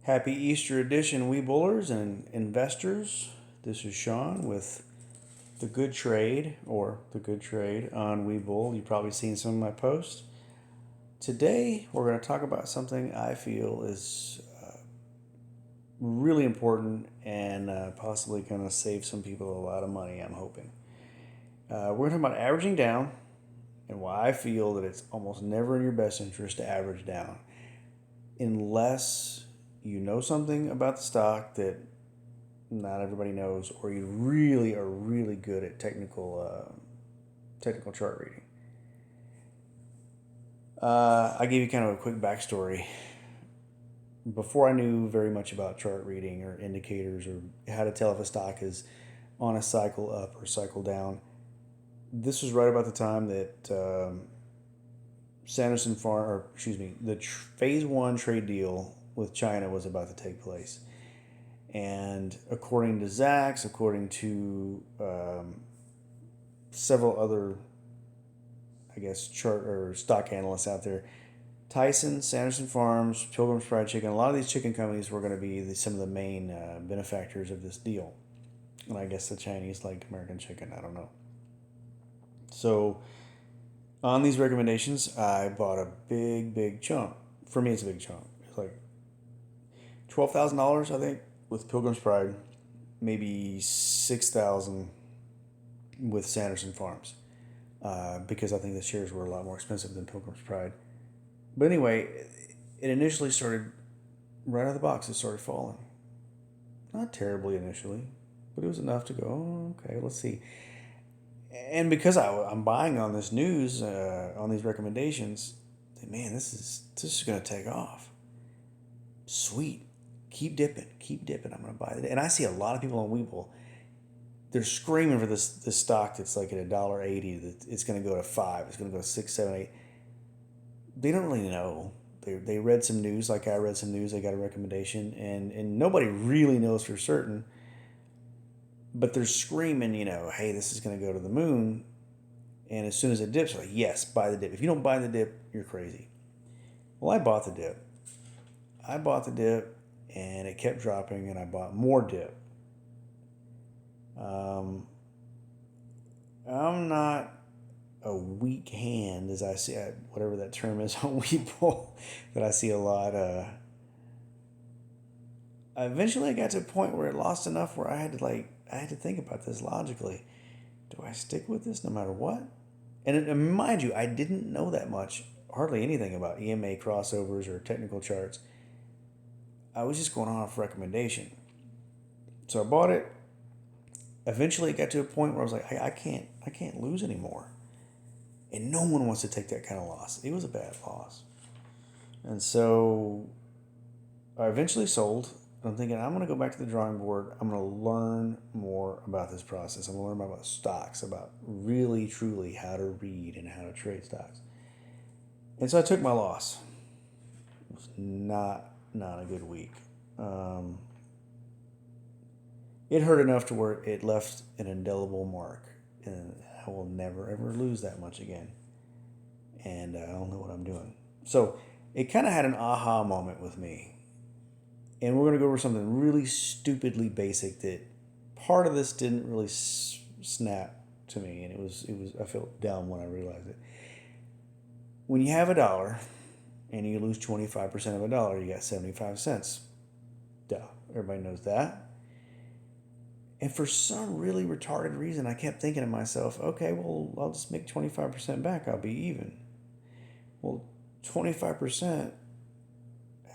Happy Easter edition, Webullers and investors. This is Sean with The Good Trade, or The Good Trade on Webull. You've probably seen some of my posts. Today, we're going to talk about something I feel is really important and possibly going to save some people a lot of money, I'm hoping. We're going to talk about averaging down and why I feel that it's almost never in your best interest to average down unless you know something about the stock that not everybody knows, or you really are really good at technical chart reading. I gave you kind of a quick backstory. Before I knew very much about chart reading or indicators or how to tell if a stock is on a cycle up or cycle down, this was right about the time that Sanderson Farm, or excuse me, the phase one trade deal with China was about to take place. And according to Zacks, according to several other, I guess, chart or stock analysts out there, Tyson, Sanderson Farms, Pilgrim's Fried Chicken, a lot of these chicken companies were going to be some of the main benefactors of this deal. And I guess the Chinese liked American chicken. I don't know. So on these recommendations, I bought a big chunk. For me, it's a big chunk. It's like $12,000, I think, with Pilgrim's Pride, maybe 6,000 with Sanderson Farms, because I think the shares were a lot more expensive than Pilgrim's Pride. But anyway, it initially started right out of the box. It started falling, not terribly initially, but it was enough to go, oh, okay, let's see. And because I'm buying on this news, on these recommendations, man, this is going to take off. Sweet. Keep dipping. I'm going to buy it. And I see a lot of people on Webull. They're screaming for this stock that's like at $1.80. That it's going to go to $5. It's going to go to 6, 7, 8. They don't really know. They read some news, like I read some news. They got a recommendation, and nobody really knows for certain. But they're screaming, hey, this is going to go to the moon. And as soon as it dips, they're like, yes, buy the dip. If you don't buy the dip, you're crazy. Well, I bought the dip. And it kept dropping, and I bought more dip. I'm not a weak hand, as I see, whatever that term is on Webull, that I see a lot. Eventually, I got to a point where it lost enough where I had to think about this logically. Do I stick with this no matter what? And mind you, I didn't know that much, hardly anything about EMA crossovers or technical charts. I was just going off recommendation. So I bought it. Eventually, it got to a point where I was like, I can't lose anymore. And no one wants to take that kind of loss. It was a bad loss. And so I eventually sold. I'm thinking, I'm going to go back to the drawing board. I'm going to learn more about this process. I'm going to learn more about stocks, about really, truly how to read and how to trade stocks. And so I took my loss. It was not a good week. It hurt enough to where it left an indelible mark, and I will never ever lose that much again. And I don't know what I'm doing. So it kind of had an aha moment with me. And we're going to go over something really stupidly basic that part of this didn't really snap to me, and it was I felt dumb when I realized it. When you have $1 and you lose 25% of $1, you got 75 cents. Duh. Everybody knows that. And for some really retarded reason, I kept thinking to myself, okay, well, I'll just make 25% back. I'll be even. Well, 25%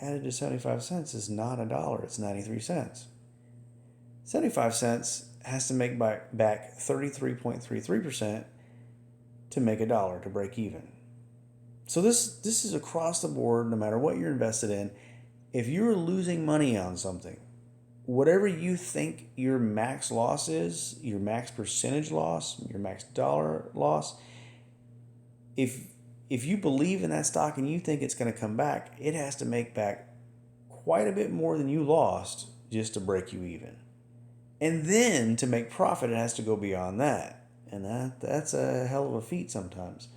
added to 75 cents is not $1. It's 93 cents. 75 cents has to make back 33.33% to make $1 to break even. So this is across the board, no matter what you're invested in. If you're losing money on something, whatever you think your max loss is, your max percentage loss, your max dollar loss, if you believe in that stock and you think it's going to come back, it has to make back quite a bit more than you lost just to break you even. And then to make profit, it has to go beyond that. And that's a hell of a feat sometimes.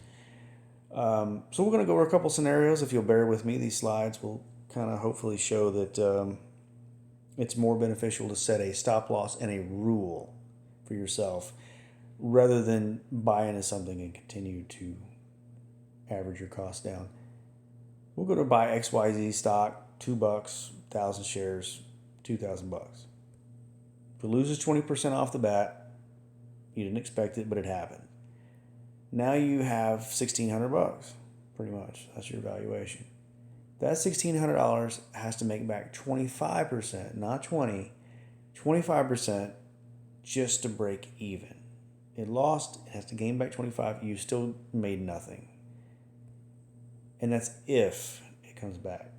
So we're going to go over a couple scenarios. If you'll bear with me, these slides will kind of hopefully show that it's more beneficial to set a stop loss and a rule for yourself rather than buy into something and continue to average your costs down. We'll go to buy XYZ stock, $2, 1,000 shares, $2,000. If it loses 20% off the bat, you didn't expect it, but it happened. Now you have $1,600, pretty much. That's your valuation. That $1,600 has to make back 25%, not 20, 25% just to break even. It lost, it has to gain back 25, you still made nothing. And that's if it comes back.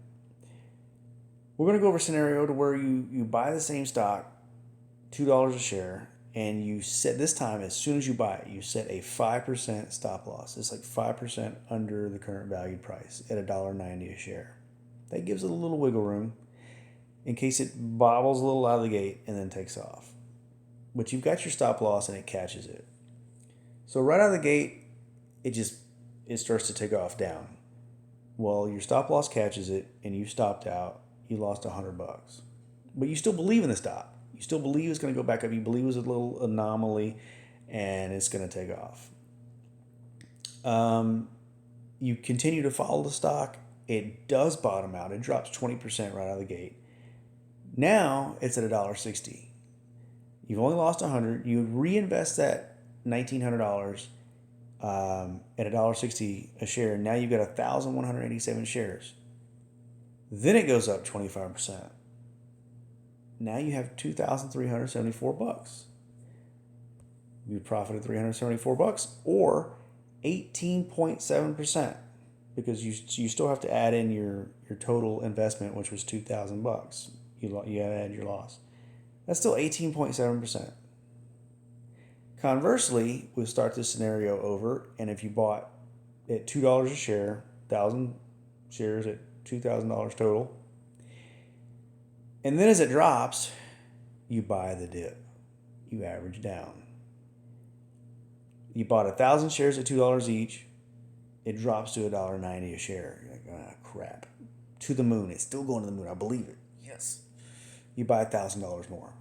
We're going to go over a scenario to where you buy the same stock, $2 a share, and you set, this time as soon as you buy it, you set a 5% stop loss. It's like 5% under the current valued price at $1.90 a share. That gives it a little wiggle room in case it bobbles a little out of the gate and then takes off. But you've got your stop loss and it catches it. So right out of the gate, it starts to take off down. Well, your stop loss catches it and you stopped out, you lost $100. But you still believe in the stop. You still believe it's going to go back up. You believe it was a little anomaly and it's going to take off. You continue to follow the stock. It does bottom out. It drops 20% right out of the gate. Now it's at $1.60. You've only lost $100. You reinvest that $1,900 at $1.60 a share. Now you've got 1,187 shares. Then it goes up 25%. Now you have $2,374. You profited $374 or 18.7% because you still have to add in your total investment, which was $2,000. You add your loss. That's still 18.7%. Conversely, we'll start this scenario over, and if you bought at $2 a share, 1,000 shares at $2,000 total, and then as it drops, you buy the dip. You average down. You bought 1,000 shares at $2 each. It drops to $1.90 a share. You're like, ah, crap. To the moon. It's still going to the moon. I believe it. Yes. You buy $1,000 more.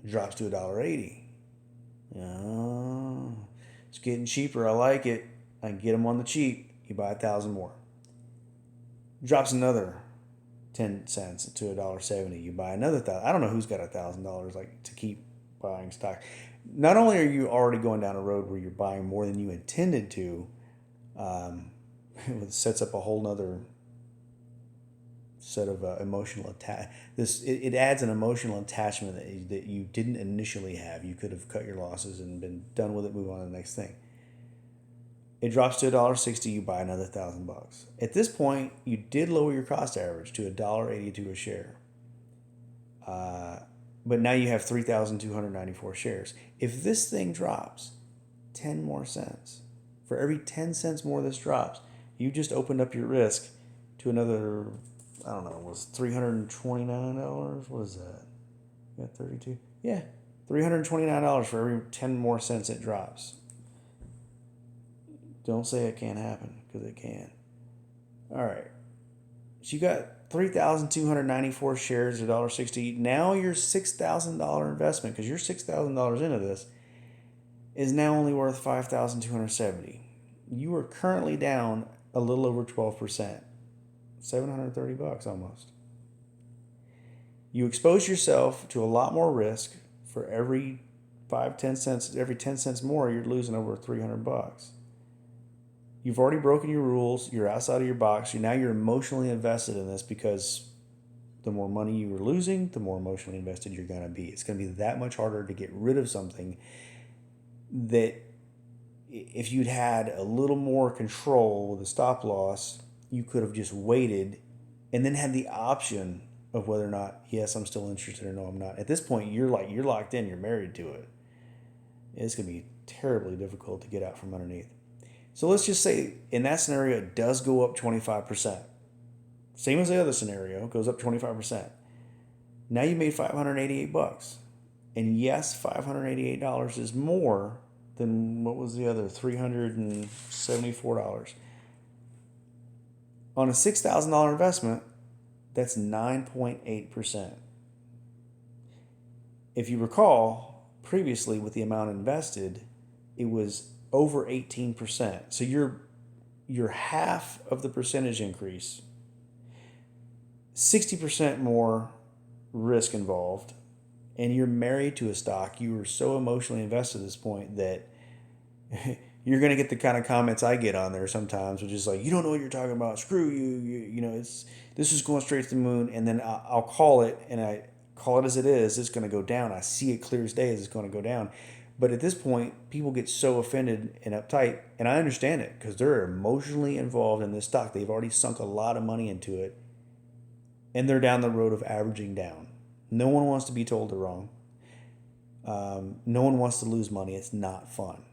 It drops to $1.80. Oh, it's getting cheaper. I like it. I can get them on the cheap. You buy 1,000 more. Drops another 10 cents to $1.70. You buy another 1,000. I don't know who's got $1,000 like to keep buying stock. Not only are you already going down a road where you're buying more than you intended to, it sets up a whole nother set of emotional attach. It adds an emotional attachment that you didn't initially have. You could have cut your losses and been done with it. Move on to the next thing. It drops to $1.60. You buy another $1,000. At this point, you did lower your cost average to $1.82 a share. But now you have 3,294 shares. If this thing drops 10 more cents, for every 10 cents more this drops, you just opened up your risk to another, I don't know, was $329? What is that? You got 32? Yeah, $329 for every 10 more cents it drops. Don't say it can't happen, because it can. All right. So you got 3,294 shares at $1.60. Now your $6,000 investment, because you're $6,000 into this, is now only worth $5,270. You are currently down a little over 12%. $730 almost. You expose yourself to a lot more risk. For every 10 cents more, you're losing over $300. You've already broken your rules. You're outside of your box. Now you're emotionally invested in this because the more money you were losing, the more emotionally invested you're going to be. It's going to be that much harder to get rid of something that if you'd had a little more control with a stop loss, you could have just waited and then had the option of whether or not, yes, I'm still interested or no, I'm not. At this point, you're locked in. You're married to it. It's going to be terribly difficult to get out from underneath. So let's just say in that scenario, it does go up 25%. Same as the other scenario, it goes up 25%. Now you made $588. And yes, $588 is more than what was the other, $374. On a $6,000 investment, That's 9.8%. If you recall, previously with the amount invested, it was over 18%. So you're half of the percentage increase, 60% more risk involved, and you're married to a stock. You are so emotionally invested at this point that you're going to get the kind of comments I get on there sometimes, which is like, you don't know what you're talking about. Screw you. You know, this is going straight to the moon. And then I'll call it, and I call it as it is. It's going to go down. I see it clear as day as it's going to go down. But at this point, people get so offended and uptight, and I understand it because they're emotionally involved in this stock. They've already sunk a lot of money into it, and they're down the road of averaging down. No one wants to be told they're wrong. No one wants to lose money. It's not fun.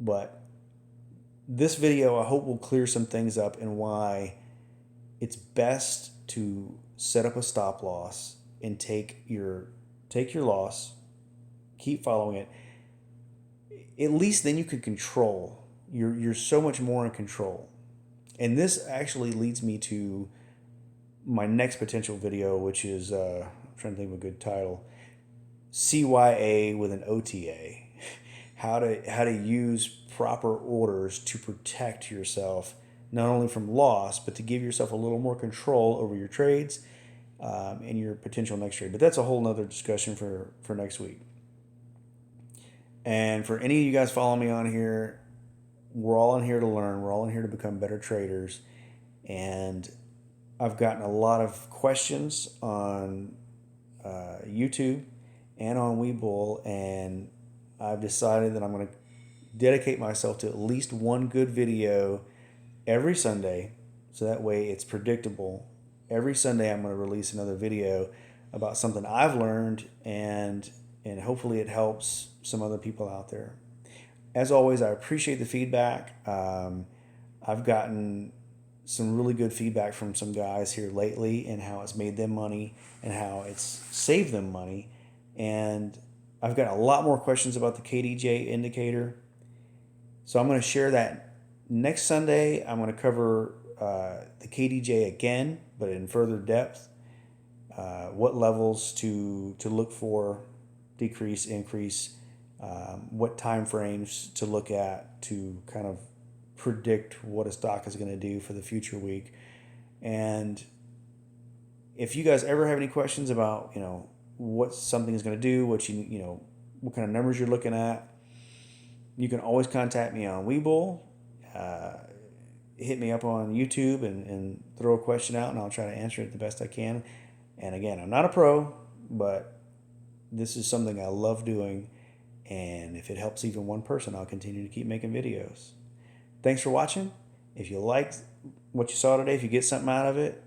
But this video, I hope, will clear some things up and why it's best to set up a stop loss and take your loss, keep following it. At least then you can control. You're so much more in control. And this actually leads me to my next potential video, which is I'm trying to think of a good title. CYA with an OTA. How to use proper orders to protect yourself, not only from loss, but to give yourself a little more control over your trades and your potential next trade. But that's a whole nother discussion for next week. And for any of you guys following me on here, we're all in here to learn. We're all in here to become better traders. And I've gotten a lot of questions on YouTube and on Webull, and I've decided that I'm going to dedicate myself to at least one good video every Sunday, so that way it's predictable. Every Sunday I'm going to release another video about something I've learned, and hopefully it helps some other people out there. As always, I appreciate the feedback. I've gotten some really good feedback from some guys here lately and how it's made them money and how it's saved them money. And I've got a lot more questions about the KDJ indicator. So I'm going to share that next Sunday. I'm going to cover the KDJ again, but in further depth. What levels to look for, decrease, increase, what time frames to look at to kind of predict what a stock is going to do for the future week. And if you guys ever have any questions about, what something is going to do, what what kind of numbers you're looking at, you can always contact me on Webull. Hit me up on YouTube and throw a question out, and I'll try to answer it the best I can. And again, I'm not a pro, but this is something I love doing. And if it helps even one person, I'll continue to keep making videos. Thanks for watching. If you liked what you saw today, if you get something out of it,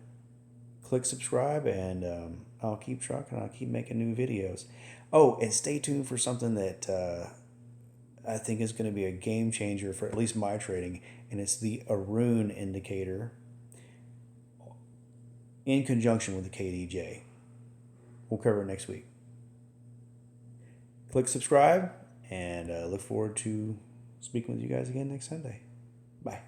click subscribe, and I'll keep trucking. I'll keep making new videos. Oh, and stay tuned for something that I think is going to be a game changer for at least my trading, and it's the Arun indicator in conjunction with the KDJ. We'll cover it next week. Click subscribe, and look forward to speaking with you guys again next Sunday. Bye.